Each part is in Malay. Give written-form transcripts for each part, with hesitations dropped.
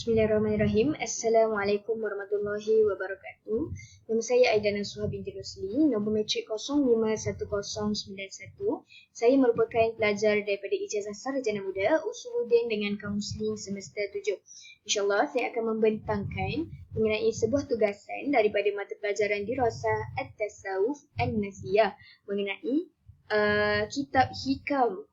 Bismillahirrahmanirrahim. Assalamualaikum warahmatullahi wabarakatuh. Nama saya Aida Nasuha binti Rosli, nombor matrik 051091. Saya merupakan pelajar daripada Ijazah Sarjana Muda Usuluddin dengan Kaunseling semester 7. InsyaAllah saya akan membentangkan mengenai sebuah tugasan daripada mata pelajaran Dirasah At-Tasawuf An-Nasiyah mengenai kitab Hikam,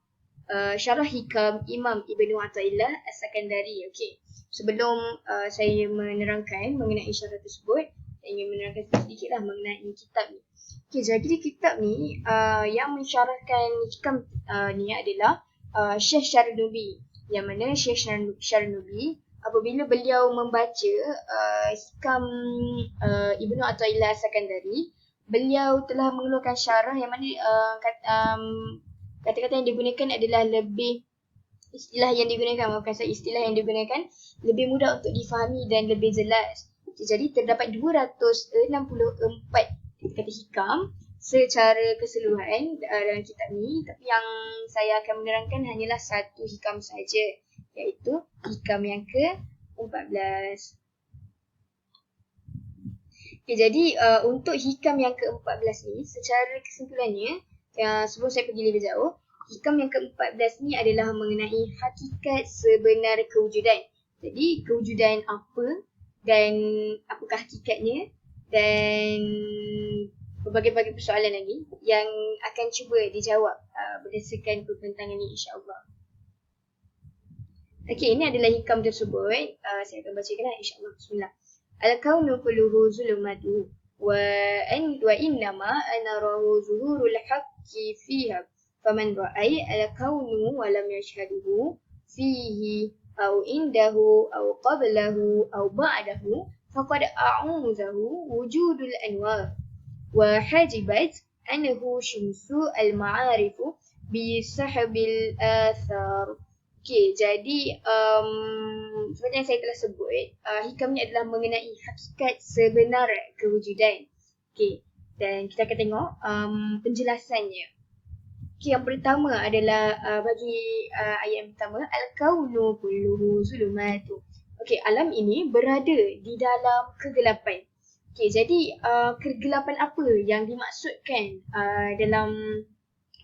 Syarah Hikam Imam Ibnu Athaillah As-Sakandari. Okey. Sebelum saya menerangkan mengenai syarah tersebut, saya ingin menerangkan sedikitlah mengenai kitab ni. Okey, jadi kitab ni yang mensyarahkan hikam ni adalah Syekh Syarnubi. Yang mana Syekh Syarnubi apabila beliau membaca hikam Ibnu Athaillah As-Sakandari, beliau telah mengeluarkan syarah yang mana kata-kata yang digunakan adalah lebih istilah yang digunakan lebih mudah untuk difahami dan lebih jelas. Jadi terdapat 264 kata hikam secara keseluruhan dalam kitab ni, tapi yang saya akan menerangkan hanyalah satu hikam saja, iaitu hikam yang ke-14. Okay, jadi untuk hikam yang ke-14 ni, secara kesimpulannya, sebelum saya pergi lebih jauh, hikam yang ke-14 ni adalah mengenai hakikat sebenar kewujudan. Jadi kewujudan apa dan apakah hakikatnya, dan berbagai-bagai persoalan lagi yang akan cuba dijawab berdasarkan perbentangan ini, insya-Allah. Okey, ini adalah hikam tersebut. Saya akan bacakan, insya-Allah. Bismillah. Al-kaunu kulluhu zulumatu wa innama anarahu zuhurul haqqi fiha. Faman ra'ay al-kaunu wa lam yashhaduhu fihi aw indahu aw qablahu aw ba'dahu faqad a'uzahu wujudul anwar wa hajibat anhu syumsu al-ma'arifu bi sahbil athar. Okey, jadi seperti yang saya telah sebut, hikam ni adalah mengenai hakikat sebenar kewujudan. Okey, dan kita akan tengok penjelasannya. Okay, yang pertama adalah bagi ayat yang pertama, al-kaunu kulluhu zulumatu. Okey, alam ini berada di dalam kegelapan. Okey, jadi kegelapan apa yang dimaksudkan dalam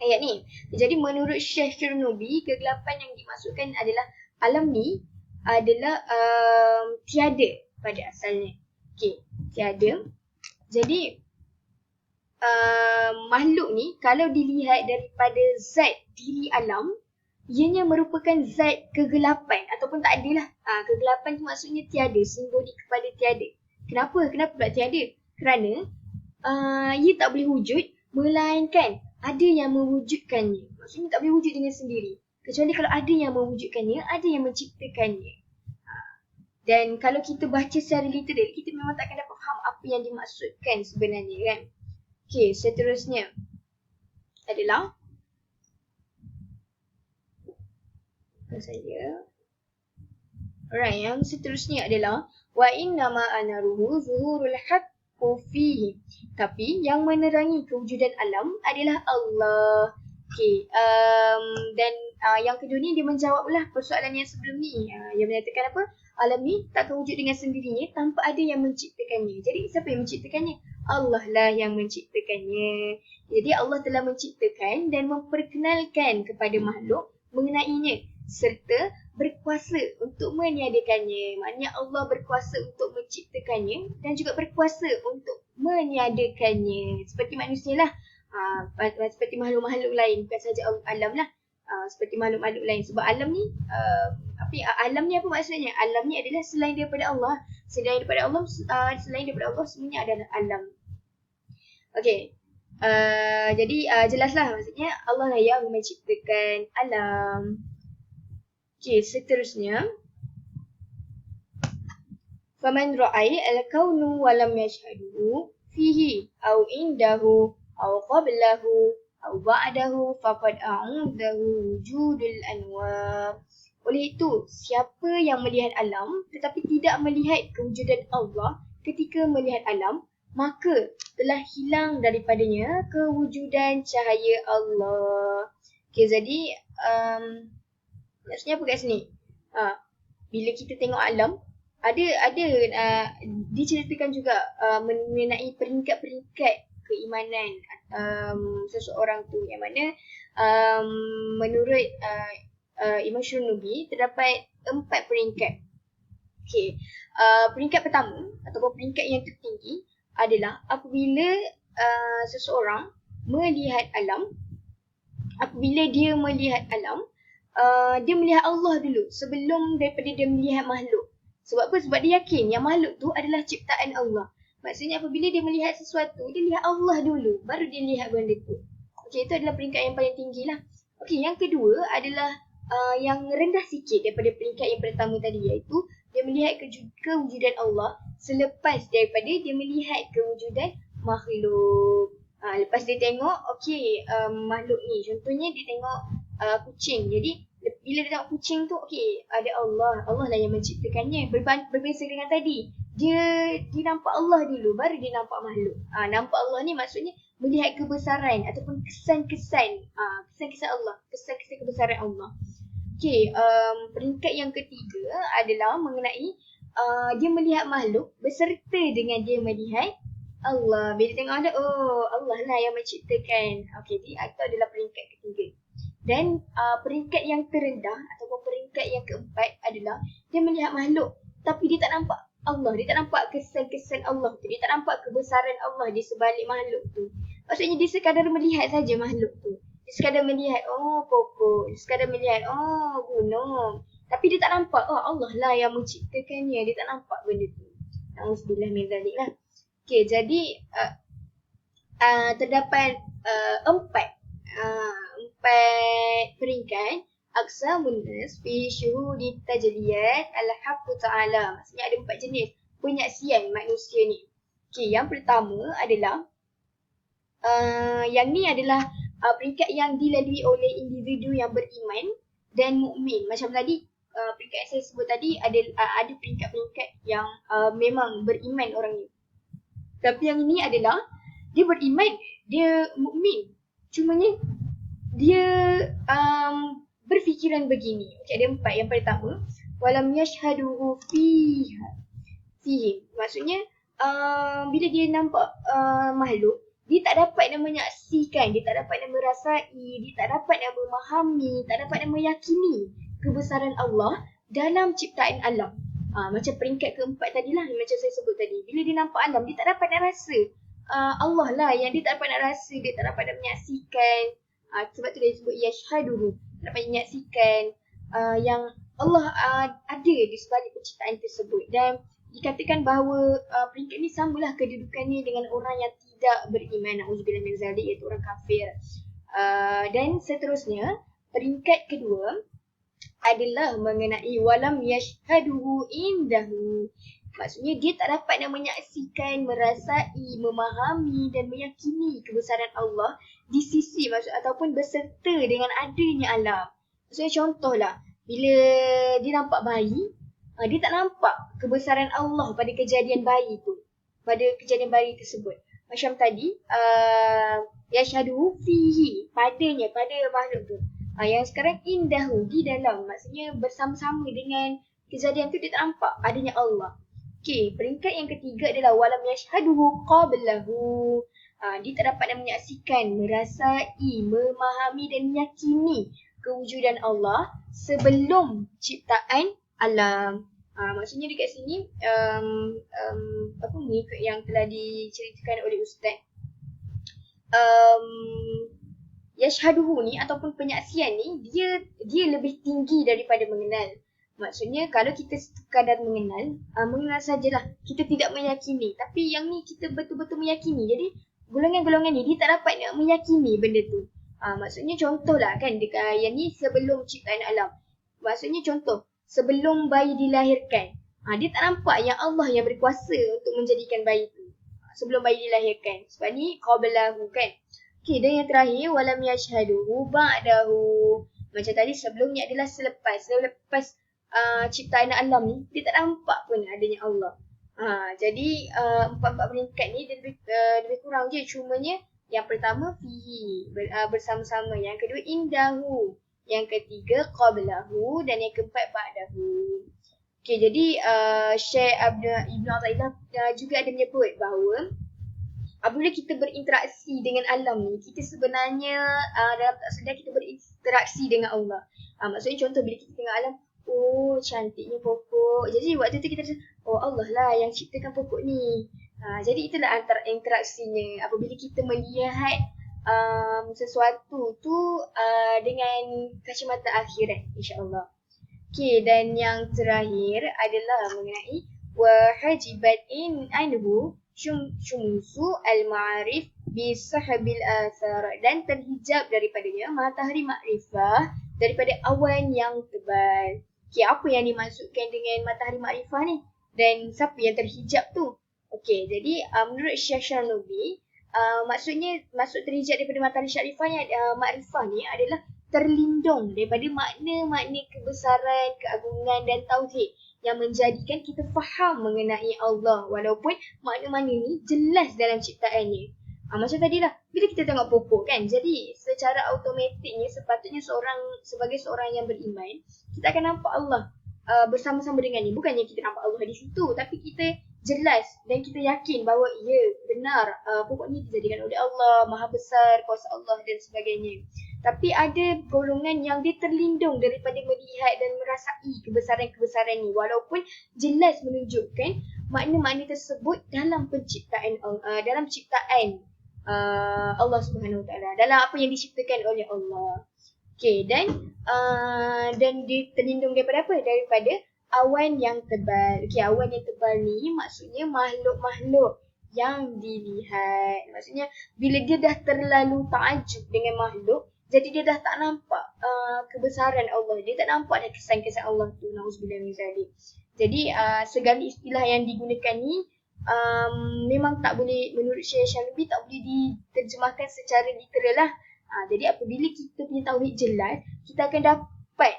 ayat ni? Jadi menurut Syekh Syarnubi, kegelapan yang dimaksudkan adalah alam ni adalah tiada pada asalnya. Okey, tiada. Jadi makhluk ni kalau dilihat daripada zat diri alam, ianya merupakan zat kegelapan ataupun tak ada lah. Kegelapan tu maksudnya tiada, simbolik kepada tiada. Kenapa pula tiada? Kerana ia tak boleh wujud melainkan ada yang mewujudkannya. Maksudnya tak boleh wujud dengan sendiri, kecuali kalau ada yang mewujudkannya, ada yang menciptakannya. Dan kalau kita baca secara literal, kita memang tak akan dapat faham apa yang dimaksudkan sebenarnya, kan? Okey, seterusnya adalah yang seterusnya adalah wa innama anaruhu zuhurul haqqu fihi. Tapi yang menerangi kewujudan alam adalah Allah. Okey, dan yang kedua ni dia menjawablah persoalan yang sebelum ni. Yang menyatakan apa? Alam ni tak akan wujud dengan sendirinya tanpa ada yang menciptakannya. Jadi siapa yang menciptakannya? Allah lah yang menciptakannya. Jadi Allah telah menciptakan dan memperkenalkan kepada makhluk mengenainya serta berkuasa untuk meniadakannya. Maknanya Allah berkuasa untuk menciptakannya dan juga berkuasa untuk meniadakannya. Seperti manusia lah. Seperti makhluk-makhluk lain, bukan saja alam lah. Seperti makhluk-makhluk lain. Sebab alam ni alam ni apa maksudnya? Alam ni adalah selain daripada Allah. Selain daripada Allah semuanya adalah alam. Okey. Jadi jelaslah, maksudnya Allah lah yang menciptakan alam. Okey, seterusnya. Faman ra'ay al-kaunu wa lam yashhaduhu fihi aw indahu aw qablahu aw ba'dahu faqad a'udahu wujudul anwar. Oleh itu, siapa yang melihat alam tetapi tidak melihat kewujudan Allah ketika melihat alam, maka telah hilang daripadanya kewujudan cahaya Allah. Okay, jadi maksudnya apa kat sini? Bila kita tengok alam, diceritakan juga mengenai peringkat-peringkat keimanan seseorang tu, yang mana menurut Imam Syurnubi terdapat 4 peringkat. Okey, peringkat pertama ataupun peringkat yang tertinggi adalah apabila seseorang melihat alam. Apabila dia melihat alam, dia melihat Allah dulu sebelum daripada dia melihat makhluk. Sebab apa? Sebab dia yakin yang makhluk tu adalah ciptaan Allah. Maksudnya apabila dia melihat sesuatu, dia lihat Allah dulu, baru dia lihat benda tu. Okey, itu adalah peringkat yang paling tinggi lah. Okey, yang kedua adalah yang rendah sikit daripada peringkat yang pertama tadi, iaitu dia melihat kewujudan Allah selepas daripada dia melihat kewujudan makhluk. Lepas dia tengok, okey, makhluk ni, contohnya dia tengok kucing. Jadi bila dia tengok kucing tu, okey, ada Allah lah yang menciptakannya. Berbeza dengan tadi, dia nampak Allah dulu, baru dia nampak makhluk. Nampak Allah ni maksudnya melihat kebesaran ataupun kesan-kesan Allah, kesan-kesan kebesaran Allah. Okey, peringkat yang ketiga adalah mengenai dia melihat makhluk beserta dengan dia melihat Allah. Bila tengok ada, oh Allah lah yang menciptakan. Okey, itu adalah peringkat ketiga. Dan peringkat yang terendah ataupun peringkat yang keempat adalah dia melihat makhluk tapi dia tak nampak Allah, dia tak nampak kesan-kesan Allah tu, dia tak nampak kebesaran Allah di sebalik makhluk tu. Maksudnya dia sekadar melihat saja makhluk tu. Dia sekadar melihat, oh pokok, dia sekadar melihat, oh gunung. Tapi dia tak nampak, oh Allah lah yang menciptakannya, dia tak nampak benda tu. Na'udzubillah min zalik lah. Okey, jadi terdapat empat peringkat aqsamun nas fi syuhudi tajliyat al-haqq ta'ala. Maksudnya ada 4 jenis penyaksian manusia ni. Okey, yang pertama adalah yang ni adalah peringkat yang dilalui oleh individu yang beriman dan mukmin. Macam tadi peringkat yang saya sebut tadi ada peringkat-peringkat yang memang beriman orang ni. Tapi yang ini adalah dia beriman, dia mukmin. Cumanya dia berfikiran begini. Okey, ada 4. Yang pertama, walam yashhaduhu fihi. Maksudnya bila dia nampak makhluk, dia tak dapat nak menyaksikan, dia tak dapat nak merasai, dia tak dapat nak memahami, tak dapat nak meyakini kebesaran Allah dalam ciptaan alam. Macam peringkat keempat tadilah, macam saya sebut tadi. Bila dia nampak alam, dia tak dapat nak rasa Allah lah yang dia tak dapat nak rasa, dia tak dapat nak menyaksikan. Sebab tu dia sebut yashhaduhu, tak dapat menyaksikan yang Allah ada di sebalik penciptaan tersebut. Dan dikatakan bahawa peringkat ni samalah kedudukannya dengan orang yang tidak beriman, na'udzubillah min zalik, iaitu orang kafir. Dan seterusnya, peringkat kedua adalah mengenai walam yashhaduhu indahu. Maksudnya dia tak dapat nak menyaksikan, merasai, memahami dan meyakini kebesaran Allah di sisi ataupun berserta dengan adanya alam. Maksudnya contohlah, bila dia nampak bayi, dia tak nampak kebesaran Allah pada kejadian bayi tu, pada kejadian bayi tersebut. Macam tadi, yashhaduhu fihi, padanya, pada makhluk tu. Yang sekarang indahu, di dalam, maksudnya bersama-sama dengan kejadian tu dia tak nampak adanya Allah. Okey, peringkat yang ketiga adalah walam yashhaduhu qablahu. Dia tak dapat nak menyaksikan, merasai, memahami dan meyakini kewujudan Allah sebelum ciptaan alam. Maksudnya dekat sini mengikut yang telah diceritakan oleh ustaz, yashhaduhu ni ataupun penyaksian ni dia lebih tinggi daripada mengenal. Maksudnya kalau kita sekadar mengenal sajalah, kita tidak meyakini. Tapi yang ni kita betul-betul meyakini. Jadi golongan-golongan ni dia tak dapat nak meyakini benda tu. Maksudnya contohlah kan, yang ni sebelum ciptaan alam. Maksudnya contoh, sebelum bayi dilahirkan, dia tak nampak yang Allah yang berkuasa untuk menjadikan bayi tu sebelum bayi dilahirkan. Sebab ni qablahu kan. Okey, dan yang terakhir walam yashhaduhu ba'dahu. Macam tadi sebelumnya adalah selepas ciptaan alam ni dia tak nampak pun adanya Allah. Jadi empat-empat peringkat ni dia lebih kurang je. Cumanya yang pertama fihi, bersama-sama. Yang kedua indahu, yang ketiga qablahu, dan yang keempat ba'dahu. Okay, jadi Syekh Ibn Athaillah juga ada menyebut bahawa apabila kita berinteraksi dengan alam ni, kita sebenarnya dalam tak sedar kita berinteraksi dengan Allah. Maksudnya contoh bila kita tengok alam, oh cantiknya pokok. Jadi waktu tu kita rasa, oh Allah lah yang ciptakan pokok ni. Jadi itulah antara interaksinya apabila kita melihat sesuatu tu dengan kacamata akhirat, insya-Allah. Okay, dan yang terakhir adalah mengenai wahajibat anhu syumusu al-ma'arif bisahabil athar, dan terhijab daripadanya matahari makrifah daripada awan yang tebal. Okay, apa yang dimaksudkan dengan matahari makrifah ni? Dan siapa yang terhijab tu? Okay, jadi menurut Syekh Syarnubi, maksud terhijab daripada matahari makrifah ni adalah terlindung daripada makna-makna kebesaran, keagungan dan tauhid yang menjadikan kita faham mengenai Allah walaupun makna-makna ni jelas dalam ciptaannya. Macam tadilah, bila kita tengok pokok kan, jadi secara automatiknya sepatutnya sebagai seorang yang beriman, kita akan nampak Allah bersama-sama dengannya. Bukannya kita nampak Allah di situ, tapi kita jelas dan kita yakin bahawa ya benar pokok ni dijadikan oleh Allah, maha besar kuasa Allah dan sebagainya. Tapi ada golongan yang dia terlindung daripada melihat dan merasai kebesaran-kebesaran ni walaupun jelas menunjukkan makna-makna tersebut dalam penciptaan dalam ciptaan Allah Subhanahu Wa Taala, dalam apa yang diciptakan oleh Allah. Okay, dan dia terlindung daripada apa? Daripada awan yang tebal. Okay, awan yang tebal ni maksudnya makhluk-makhluk yang dilihat. Maksudnya bila dia dah terlalu ta'ajub dengan makhluk, jadi dia dah tak nampak kebesaran Allah. Dia tak nampak dah kesan-kesan Allah tu. Na'udzubillah min zalik. Jadi segala istilah yang digunakan ni memang tak boleh, menurut Syekh Syarnubi tak boleh diterjemahkan secara literal lah. Jadi apabila kita punya tauhid jelas, kita akan dapat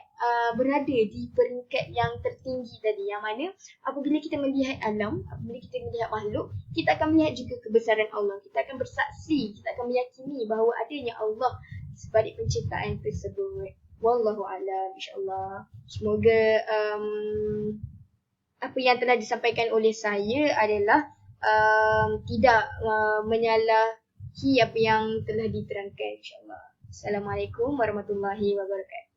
berada di peringkat yang tertinggi tadi, yang mana apabila kita melihat alam, apabila kita melihat makhluk, kita akan melihat juga kebesaran Allah. Kita akan bersaksi, kita akan meyakini bahawa adanya Allah sebalik penciptaan tersebut. Wallahu a'lam, insya-Allah. Semoga apa yang telah disampaikan oleh saya adalah tidak menyalahi apa yang telah diterangkan, insya-Allah. Assalamualaikum warahmatullahi wabarakatuh.